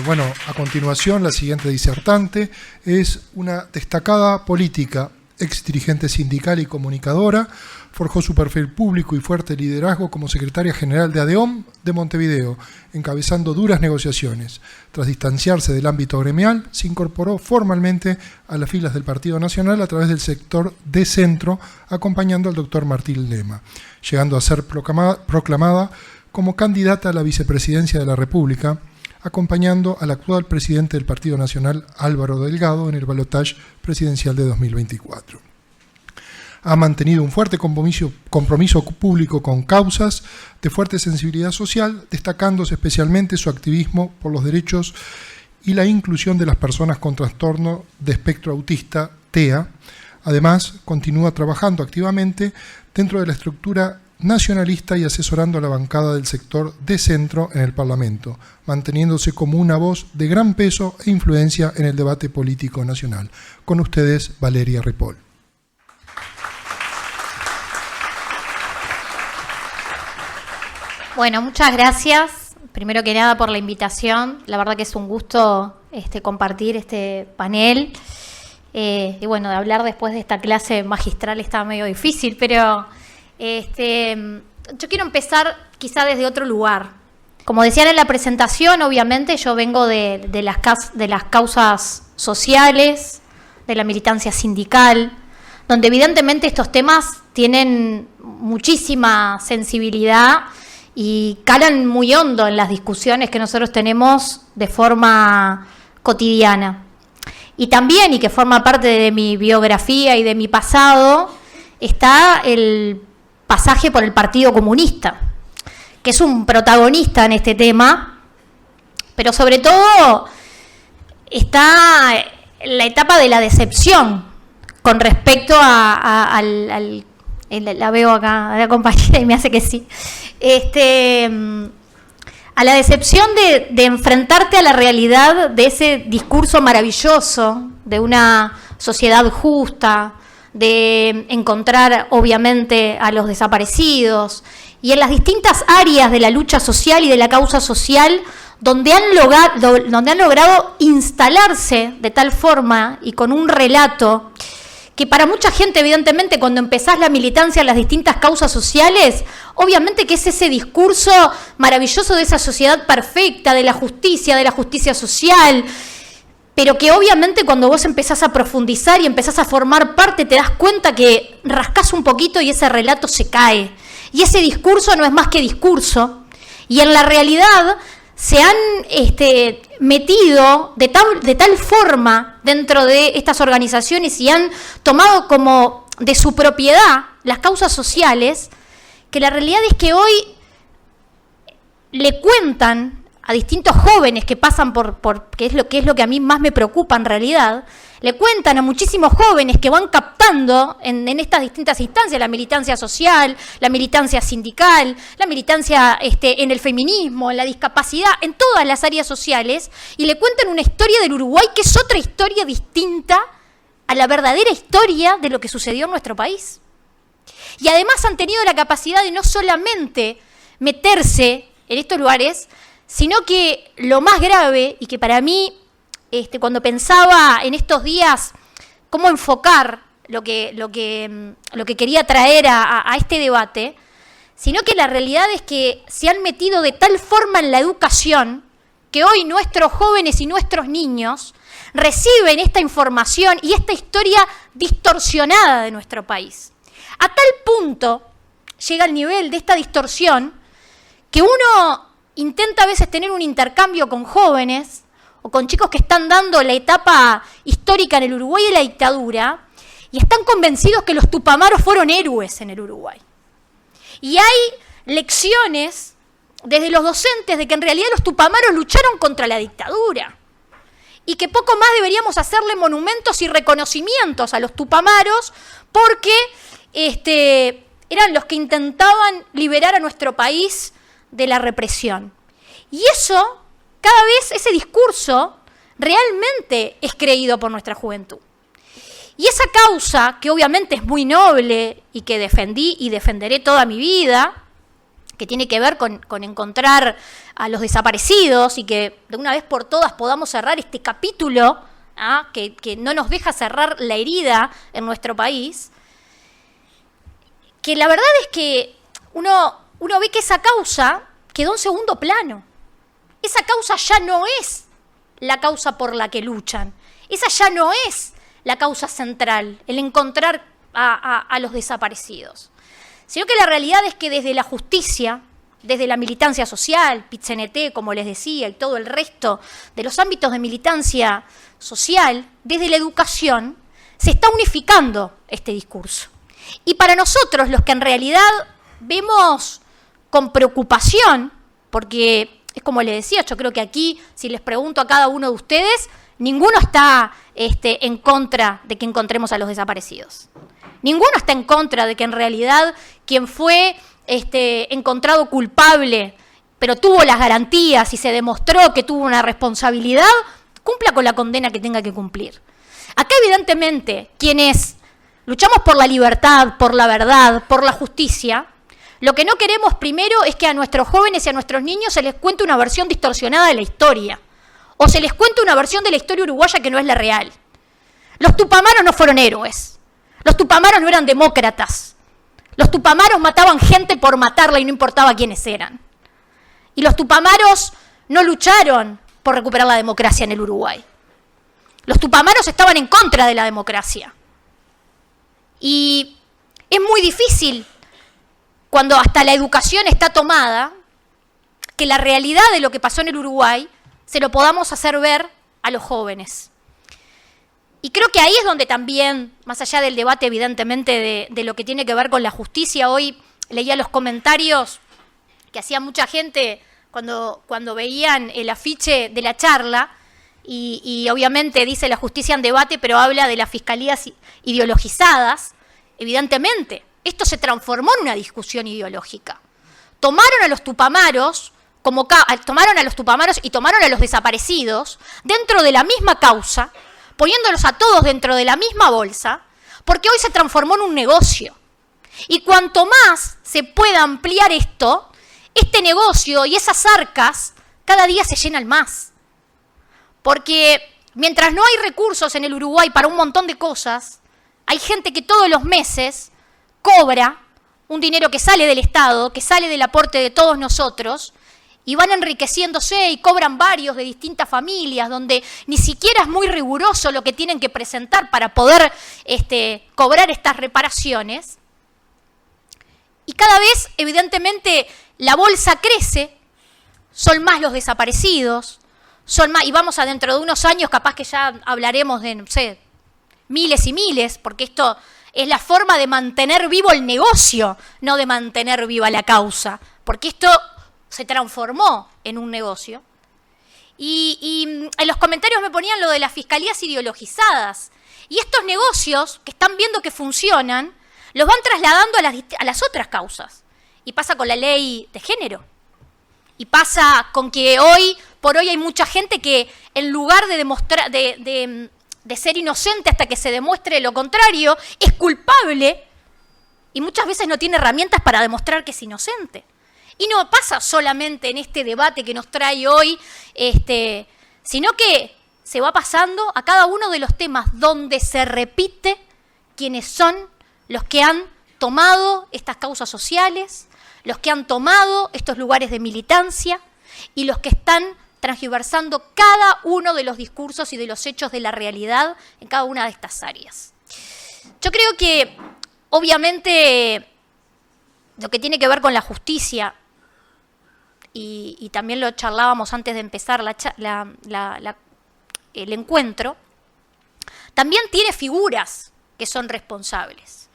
Bueno, a continuación, la siguiente disertante es una destacada política, ex dirigente sindical y comunicadora. Forjó su perfil público y fuerte liderazgo como secretaria general de ADEOM de Montevideo, encabezando duras negociaciones. Tras distanciarse del ámbito gremial, se incorporó formalmente a las filas del Partido Nacional a través del sector de centro, acompañando al doctor Martín Lema, llegando a ser proclamada como candidata a la vicepresidencia de la República, acompañando al actual presidente del Partido Nacional, Álvaro Delgado, en el balotaje presidencial de 2024. Ha mantenido un fuerte compromiso público con causas de fuerte sensibilidad social, destacándose especialmente su activismo por los derechos y la inclusión de las personas con trastorno de espectro autista, TEA. Además, continúa trabajando activamente dentro de la estructura nacionalista y asesorando a la bancada del sector de centro en el Parlamento, manteniéndose como una voz de gran peso e influencia en el debate político nacional. Con ustedes, Valeria Ripoll. Bueno, muchas gracias, primero que nada, por la invitación. La verdad que es un gusto compartir este panel. Y bueno, de hablar después de esta clase magistral está medio difícil, pero yo quiero empezar quizá desde otro lugar. Como decían en la presentación, obviamente yo vengo de las causas sociales, de la militancia sindical, donde evidentemente estos temas tienen muchísima sensibilidad y calan muy hondo en las discusiones que nosotros tenemos de forma cotidiana. Y también, y que forma parte de mi biografía y de mi pasado, está el pasaje por el Partido Comunista, que es un protagonista en este tema, pero sobre todo está la etapa de la decepción con respecto la veo acá, a la compañera y me hace que sí, a la decepción de enfrentarte a la realidad de ese discurso maravilloso de una sociedad justa, de encontrar obviamente a los desaparecidos y en las distintas áreas de la lucha social y de la causa social donde han logrado instalarse de tal forma y con un relato que para mucha gente, evidentemente, cuando empezás la militancia en las distintas causas sociales, obviamente que es ese discurso maravilloso de esa sociedad perfecta, de la justicia social, pero que obviamente cuando vos empezás a profundizar y empezás a formar parte, te das cuenta que rascás un poquito y ese relato se cae. Y ese discurso no es más que discurso. Y en la realidad se han metido de tal forma dentro de estas organizaciones y han tomado como de su propiedad las causas sociales, que la realidad es que hoy le cuentan a distintos jóvenes que pasan que es lo que a mí más me preocupa en realidad, le cuentan a muchísimos jóvenes que van captando en estas distintas instancias, la militancia social, la militancia sindical, la militancia en el feminismo, en la discapacidad, en todas las áreas sociales, y le cuentan una historia del Uruguay que es otra historia distinta a la verdadera historia de lo que sucedió en nuestro país. Y además han tenido la capacidad de no solamente meterse en estos lugares, sino que lo más grave, y que para mí, cuando pensaba en estos días cómo enfocar lo que quería traer a este debate, sino que la realidad es que se han metido de tal forma en la educación que hoy nuestros jóvenes y nuestros niños reciben esta información y esta historia distorsionada de nuestro país. A tal punto llega el nivel de esta distorsión que uno intenta a veces tener un intercambio con jóvenes o con chicos que están dando la etapa histórica en el Uruguay de la dictadura y están convencidos que los tupamaros fueron héroes en el Uruguay. Y hay lecciones desde los docentes de que en realidad los tupamaros lucharon contra la dictadura y que poco más deberíamos hacerle monumentos y reconocimientos a los tupamaros porque eran los que intentaban liberar a nuestro país de la represión. Y eso, cada vez ese discurso realmente es creído por nuestra juventud. Y esa causa, que obviamente es muy noble y que defendí y defenderé toda mi vida, que tiene que ver con encontrar a los desaparecidos y que de una vez por todas podamos cerrar este capítulo que no nos deja cerrar la herida en nuestro país, que la verdad es que uno ve que esa causa quedó en segundo plano. Esa causa ya no es la causa por la que luchan. Esa ya no es la causa central, el encontrar a los desaparecidos. Sino que la realidad es que desde la justicia, desde la militancia social, PIT-CNT, como les decía, y todo el resto de los ámbitos de militancia social, desde la educación, se está unificando este discurso. Y para nosotros, los que en realidad vemos con preocupación, porque es como les decía, yo creo que aquí, si les pregunto a cada uno de ustedes, ninguno está en contra de que encontremos a los desaparecidos. Ninguno está en contra de que en realidad quien fue encontrado culpable, pero tuvo las garantías y se demostró que tuvo una responsabilidad, cumpla con la condena que tenga que cumplir. Acá evidentemente quienes luchamos por la libertad, por la verdad, por la justicia, lo que no queremos primero es que a nuestros jóvenes y a nuestros niños se les cuente una versión distorsionada de la historia, o se les cuente una versión de la historia uruguaya que no es la real. Los tupamaros no fueron héroes, los tupamaros no eran demócratas, los tupamaros mataban gente por matarla y no importaba quiénes eran. Y los tupamaros no lucharon por recuperar la democracia en el Uruguay. Los tupamaros estaban en contra de la democracia. Y es muy difícil, cuando hasta la educación está tomada, que la realidad de lo que pasó en el Uruguay se lo podamos hacer ver a los jóvenes. Y creo que ahí es donde también, más allá del debate evidentemente de lo que tiene que ver con la justicia, hoy leía los comentarios que hacía mucha gente cuando veían el afiche de la charla, y obviamente dice la justicia en debate, pero habla de las fiscalías ideologizadas. Evidentemente, esto se transformó en una discusión ideológica. Tomaron a los tupamaros y tomaron a los desaparecidos dentro de la misma causa, poniéndolos a todos dentro de la misma bolsa, porque hoy se transformó en un negocio. Y cuanto más se pueda ampliar esto, este negocio y esas arcas cada día se llenan más. Porque mientras no hay recursos en el Uruguay para un montón de cosas, hay gente que todos los meses cobra un dinero que sale del Estado, que sale del aporte de todos nosotros, y van enriqueciéndose y cobran varios de distintas familias, donde ni siquiera es muy riguroso lo que tienen que presentar para poder cobrar estas reparaciones. Y cada vez, evidentemente, la bolsa crece, son más los desaparecidos, son más, y vamos a dentro de unos años capaz que ya hablaremos de, no sé, miles y miles, porque esto es la forma de mantener vivo el negocio, no de mantener viva la causa, porque esto se transformó en un negocio. Y en los comentarios me ponían lo de las fiscalías ideologizadas. Y estos negocios que están viendo que funcionan, los van trasladando a las otras causas. Y pasa con la ley de género. Y pasa con que hoy por hoy hay mucha gente que en lugar de demostrar, de ser inocente hasta que se demuestre lo contrario, es culpable y muchas veces no tiene herramientas para demostrar que es inocente. Y no pasa solamente en este debate que nos trae hoy, sino que se va pasando a cada uno de los temas donde se repite quiénes son los que han tomado estas causas sociales, los que han tomado estos lugares de militancia y los que están transgiversando cada uno de los discursos y de los hechos de la realidad en cada una de estas áreas. Yo creo que, obviamente, lo que tiene que ver con la justicia, y también lo charlábamos antes de empezar el encuentro, también tiene figuras que son responsables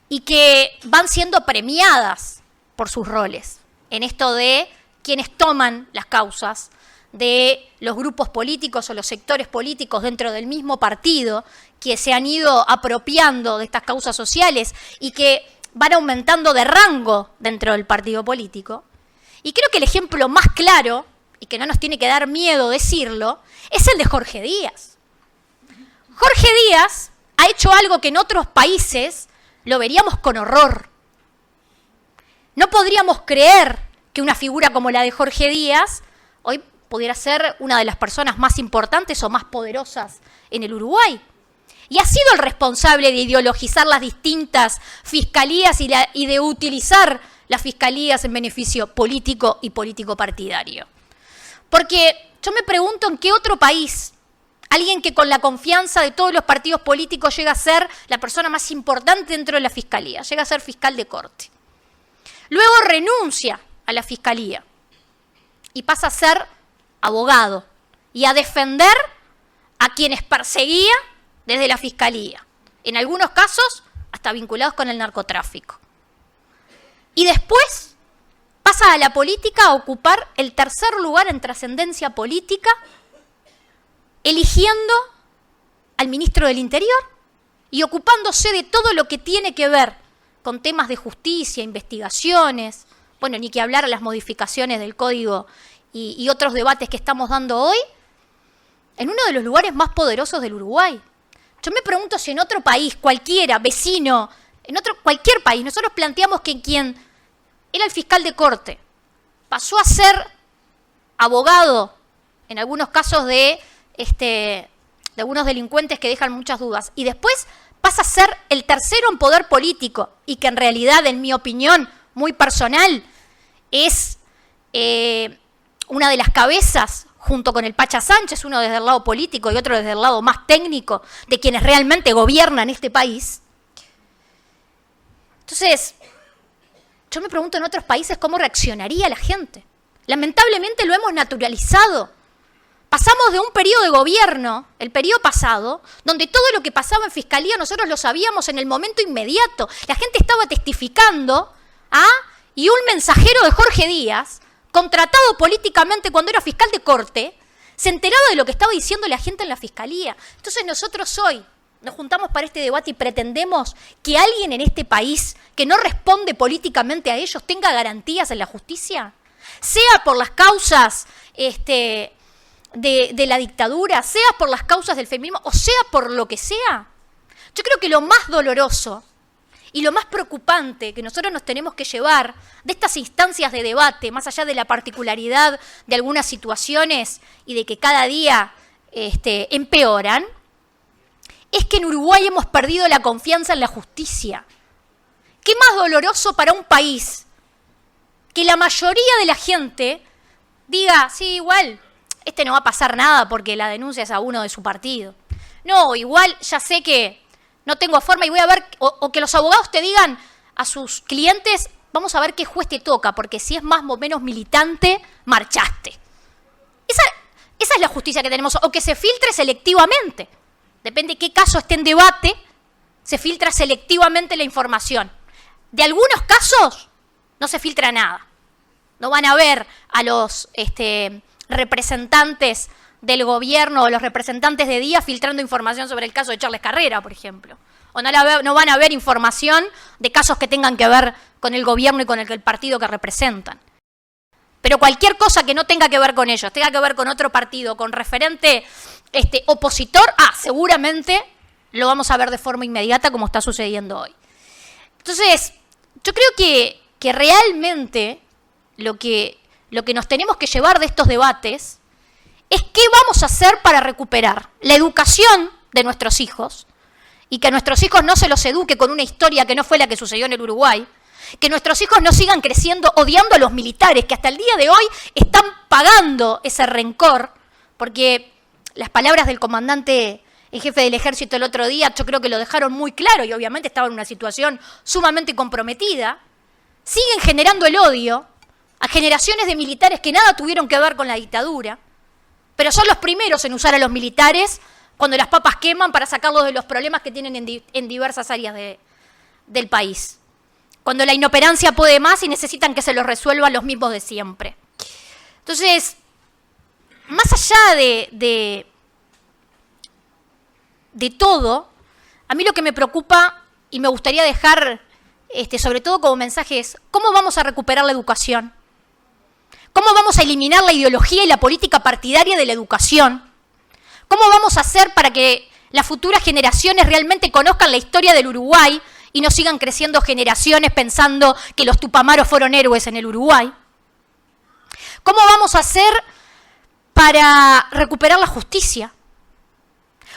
y que van siendo premiadas por sus roles en esto de quienes toman las causas de los grupos políticos o los sectores políticos dentro del mismo partido que se han ido apropiando de estas causas sociales y que van aumentando de rango dentro del partido político. Y creo que el ejemplo más claro, y que no nos tiene que dar miedo decirlo, es el de Jorge Díaz. Jorge Díaz ha hecho algo que en otros países lo veríamos con horror. no podríamos creer que una figura como la de Jorge Díaz hoy pudiera ser una de las personas más importantes o más poderosas en el Uruguay. Y ha sido el responsable de ideologizar las distintas fiscalías y de utilizar las fiscalías en beneficio político y político partidario. Porque yo me pregunto en qué otro país alguien que con la confianza de todos los partidos políticos llega a ser la persona más importante dentro de la fiscalía, llega a ser fiscal de corte. Luego renuncia a la fiscalía y pasa a ser abogado y a defender a quienes perseguía desde la fiscalía, en algunos casos hasta vinculados con el narcotráfico. Y después pasa a la política a ocupar el tercer lugar en trascendencia política, eligiendo al ministro del Interior y ocupándose de todo lo que tiene que ver con temas de justicia, investigaciones, bueno, ni que hablar de las modificaciones del código y otros debates que estamos dando hoy, en uno de los lugares más poderosos del Uruguay. Yo me pregunto si en otro país, cualquiera, vecino, cualquier país, nosotros planteamos que quien era el fiscal de corte pasó a ser abogado, en algunos casos de algunos delincuentes que dejan muchas dudas, y después pasa a ser el tercero en poder político, y que en realidad, en mi opinión muy personal, es una de las cabezas, junto con el Pacha Sánchez, uno desde el lado político y otro desde el lado más técnico, de quienes realmente gobiernan este país. Entonces, yo me pregunto en otros países cómo reaccionaría la gente. Lamentablemente lo hemos naturalizado. Pasamos de un periodo de gobierno, el periodo pasado, donde todo lo que pasaba en fiscalía nosotros lo sabíamos en el momento inmediato. La gente estaba testificando, y un mensajero de Jorge Díaz, contratado políticamente cuando era fiscal de corte, se enteraba de lo que estaba diciendo la gente en la fiscalía. Entonces nosotros hoy nos juntamos para este debate y pretendemos que alguien en este país que no responde políticamente a ellos tenga garantías en la justicia, sea por las causas de la dictadura, sea por las causas del feminismo, o sea por lo que sea. Yo creo que lo más doloroso y lo más preocupante que nosotros nos tenemos que llevar de estas instancias de debate, más allá de la particularidad de algunas situaciones y de que cada día empeoran, es que en Uruguay hemos perdido la confianza en la justicia. ¿Qué más doloroso para un país que la mayoría de la gente diga, sí, igual, no va a pasar nada porque la denuncia es a uno de su partido? No, igual ya sé que no tengo forma y voy a ver, o que los abogados te digan a sus clientes, vamos a ver qué juez te toca, porque si es más o menos militante, marchaste. Esa es la justicia que tenemos, o que se filtre selectivamente. Depende de qué caso esté en debate, se filtra selectivamente la información. De algunos casos no se filtra nada. No van a ver a los representantes del gobierno o los representantes de Díaz filtrando información sobre el caso de Charles Carrera, por ejemplo. O no van a ver información de casos que tengan que ver con el gobierno y con el partido que representan. Pero cualquier cosa que no tenga que ver con ellos, tenga que ver con otro partido, con referente opositor, seguramente lo vamos a ver de forma inmediata como está sucediendo hoy. Entonces, yo creo que realmente lo que nos tenemos que llevar de estos debates es qué vamos a hacer para recuperar la educación de nuestros hijos y que a nuestros hijos no se los eduque con una historia que no fue la que sucedió en el Uruguay, que nuestros hijos no sigan creciendo odiando a los militares, que hasta el día de hoy están pagando ese rencor, porque las palabras del comandante en jefe del ejército el otro día yo creo que lo dejaron muy claro y obviamente estaban en una situación sumamente comprometida, siguen generando el odio a generaciones de militares que nada tuvieron que ver con la dictadura, pero son los primeros en usar a los militares cuando las papas queman para sacarlos de los problemas que tienen en diversas áreas del país. Cuando la inoperancia puede más y necesitan que se los resuelvan los mismos de siempre. Entonces, más allá de todo, a mí lo que me preocupa y me gustaría dejar, sobre todo como mensaje, es cómo vamos a recuperar la educación. ¿Cómo vamos a eliminar la ideología y la política partidaria de la educación? ¿Cómo vamos a hacer para que las futuras generaciones realmente conozcan la historia del Uruguay y no sigan creciendo generaciones pensando que los tupamaros fueron héroes en el Uruguay. ¿Cómo vamos a hacer para recuperar la justicia?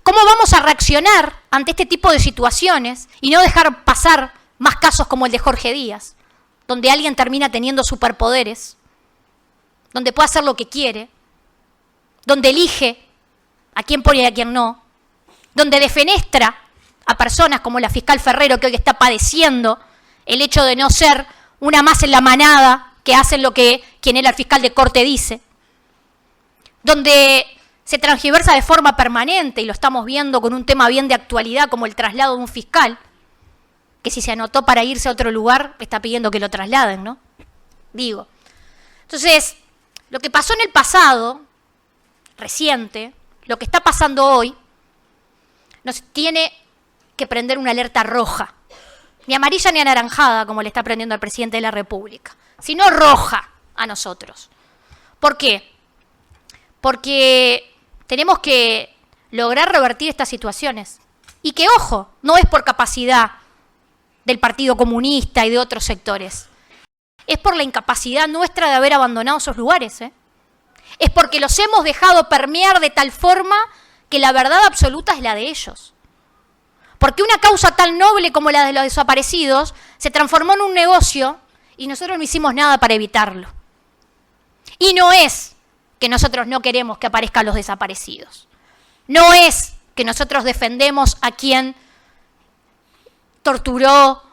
¿Cómo vamos a reaccionar ante este tipo de situaciones y no dejar pasar más casos como el de Jorge Díaz, donde alguien termina teniendo superpoderes, donde puede hacer lo que quiere, donde elige a quién pone y a quién no, donde defenestra a personas como la fiscal Ferrero, que hoy está padeciendo el hecho de no ser una más en la manada que hacen lo que quien era el fiscal de corte dice, donde se transgiversa de forma permanente, y lo estamos viendo con un tema bien de actualidad como el traslado de un fiscal, que si se anotó para irse a otro lugar, está pidiendo que lo trasladen, ¿no? Digo. Entonces, lo que pasó en el pasado, reciente, lo que está pasando hoy, nos tiene que prender una alerta roja. Ni amarilla ni anaranjada, como le está prendiendo al presidente de la República, sino roja a nosotros. ¿Por qué? Porque tenemos que lograr revertir estas situaciones. Y que, ojo, no es por capacidad del Partido Comunista y de otros sectores. Es por la incapacidad nuestra de haber abandonado esos lugares, ¿eh? Es porque los hemos dejado permear de tal forma que la verdad absoluta es la de ellos. Porque una causa tan noble como la de los desaparecidos se transformó en un negocio y nosotros no hicimos nada para evitarlo. Y no es que nosotros no queremos que aparezcan los desaparecidos. No es que nosotros defendemos a quien torturó,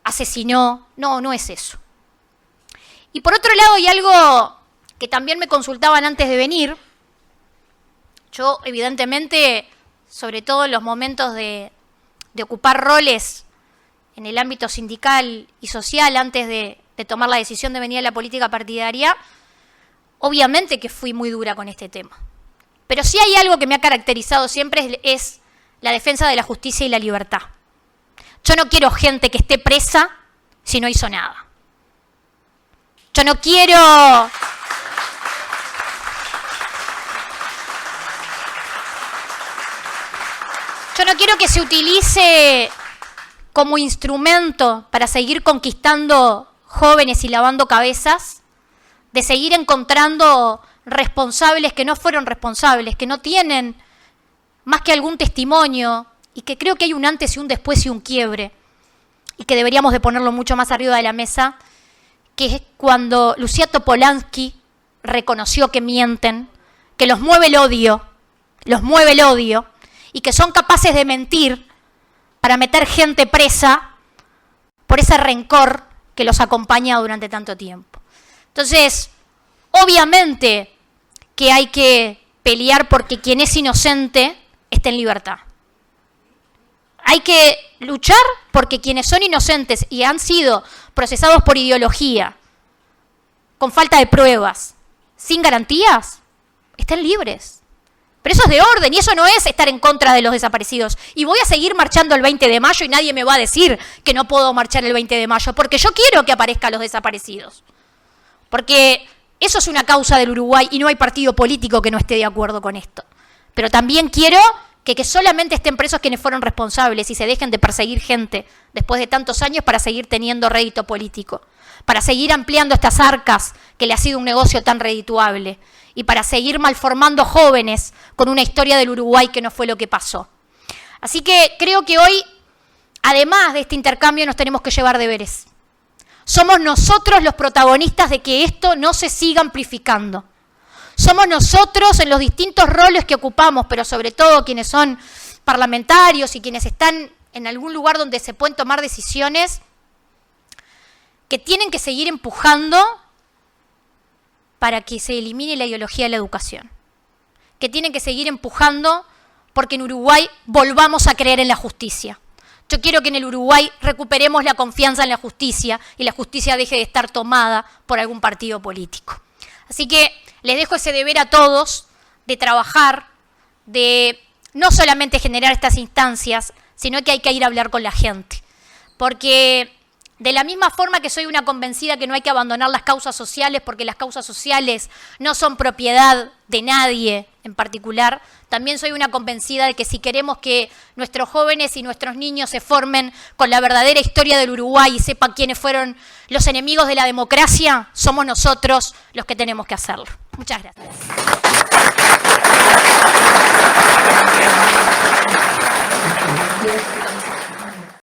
asesinó. No, no es eso. Y por otro lado, hay algo que también me consultaban antes de venir. Yo, evidentemente, sobre todo en los momentos de ocupar roles en el ámbito sindical y social, antes de tomar la decisión de venir a la política partidaria, obviamente que fui muy dura con este tema. Pero sí hay algo que me ha caracterizado siempre, es la defensa de la justicia y la libertad. Yo no quiero gente que esté presa si no hizo nada. Yo no quiero... Yo no quiero que se utilice como instrumento para seguir conquistando jóvenes y lavando cabezas, de seguir encontrando responsables que no fueron responsables, que no tienen más que algún testimonio, y que creo que hay un antes y un después y un quiebre, y que deberíamos de ponerlo mucho más arriba de la mesa, que es cuando Lucía Topolansky reconoció que mienten, que los mueve el odio, y que son capaces de mentir para meter gente presa por ese rencor que los acompaña durante tanto tiempo. Entonces, obviamente que hay que pelear porque quien es inocente esté en libertad. Hay que luchar porque quienes son inocentes y han sido procesados por ideología, con falta de pruebas, sin garantías, estén libres. Pero eso es de orden y eso no es estar en contra de los desaparecidos. Y voy a seguir marchando el 20 de mayo y nadie me va a decir que no puedo marchar el 20 de mayo, porque yo quiero que aparezcan los desaparecidos. Porque eso es una causa del Uruguay y no hay partido político que no esté de acuerdo con esto. Pero también quiero que solamente estén presos quienes fueron responsables y se dejen de perseguir gente después de tantos años para seguir teniendo rédito político, para seguir ampliando estas arcas que le ha sido un negocio tan redituable y para seguir malformando jóvenes con una historia del Uruguay que no fue lo que pasó. Así que creo que hoy, además de este intercambio, nos tenemos que llevar deberes. Somos nosotros los protagonistas de que esto no se siga amplificando. Somos nosotros en los distintos roles que ocupamos, pero sobre todo quienes son parlamentarios y quienes están en algún lugar donde se pueden tomar decisiones, que tienen que seguir empujando para que se elimine la ideología de la educación. Que tienen que seguir empujando porque en Uruguay volvamos a creer en la justicia. Yo quiero que en el Uruguay recuperemos la confianza en la justicia y la justicia deje de estar tomada por algún partido político. Así que les dejo ese deber a todos de trabajar, de no solamente generar estas instancias, sino que hay que ir a hablar con la gente. Porque de la misma forma que soy una convencida que no hay que abandonar las causas sociales, porque las causas sociales no son propiedad de nadie, en particular, también soy una convencida de que si queremos que nuestros jóvenes y nuestros niños se formen con la verdadera historia del Uruguay y sepan quiénes fueron los enemigos de la democracia, somos nosotros los que tenemos que hacerlo. Muchas gracias.